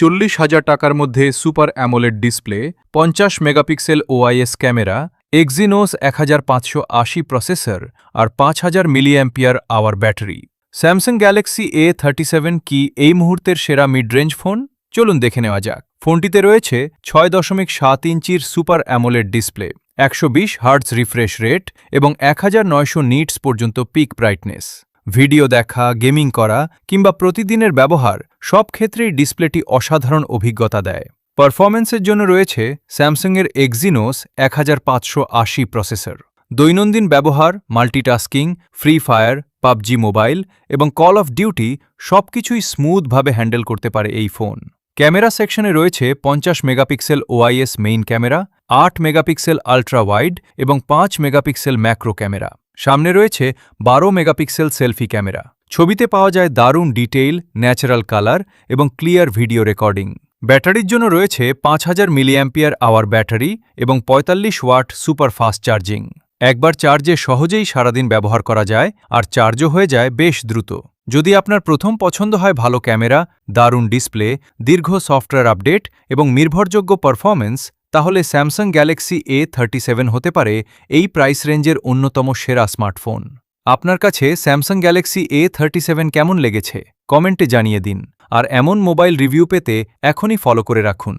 40,000 টাকার মধ্যে super AMOLED display, 50 megapixel OIS camera, Exynos 1580 processor আর 5000 milliampere hour battery. Samsung Galaxy A37 কি এই মুহূর্তের সেরা মিড রেঞ্জ ফোন? চলুন দেখে নেওয়া যাক। ফোনটিতে রয়েছে 6.7 ইঞ্চির super AMOLED display, 120 hertz refresh rate এবং 1900 নিটস পর্যন্ত পিক ব্রাইটনেস। ভিডিও দেখা, গেমিং করা কিংবা প্রতিদিনের ব্যবহার সব ক্ষেত্রেই ডিসপ্লেটি অসাধারণ অভিজ্ঞতা দেয়। পারফরম্যান্সের জন্য রয়েছে স্যামসাংয়ের এক্সিনোস 1580 প্রসেসর। দৈনন্দিন ব্যবহার, multitasking, free fire, PUBG mobile এবং কল অফ ডিউটি সবকিছুই স্মুথভাবে হ্যান্ডেল করতে পারে এই ফোন। ক্যামেরা সেকশনে রয়েছে 50 megapixel OIS main camera, 8 megapixel ultra wide এবং 5 মেগাপিক্সেল ম্যাক্রো ক্যামেরা। সামনে রয়েছে 12 মেগাপিক্সেল সেলফি ক্যামেরা। ছবিতে পাওয়া যায় দারুণ ডিটেইল, ন্যাচারাল কালার এবং ক্লিয়ার ভিডিও রেকর্ডিং। ব্যাটারির জন্য রয়েছে 5000 মিলিঅ্যাম্পিয়ার আওয়ার ব্যাটারি এবং 45 ওয়াট সুপার ফাস্ট চার্জিং। একবার চার্জে সহজেই সারাদিন ব্যবহার করা যায় আর চার্জও হয়ে যায় বেশ দ্রুত। যদি আপনার প্রথম পছন্দ হয় ভালো ক্যামেরা, দারুণ ডিসপ্লে, দীর্ঘ সফটওয়্যার আপডেট এবং নির্ভরযোগ্য পারফরম্যান্স, তাহলে স্যামসাং গ্যালাক্সি A37 হতে পারে এই প্রাইস রেঞ্জের অন্যতম সেরা স্মার্টফোন। আপনার কাছে স্যামসাং গ্যালাক্সি A37 কেমন লেগেছে কমেন্টে জানিয়ে দিন। আর এমন মোবাইল রিভিউ পেতে এখনই ফলো করে রাখুন।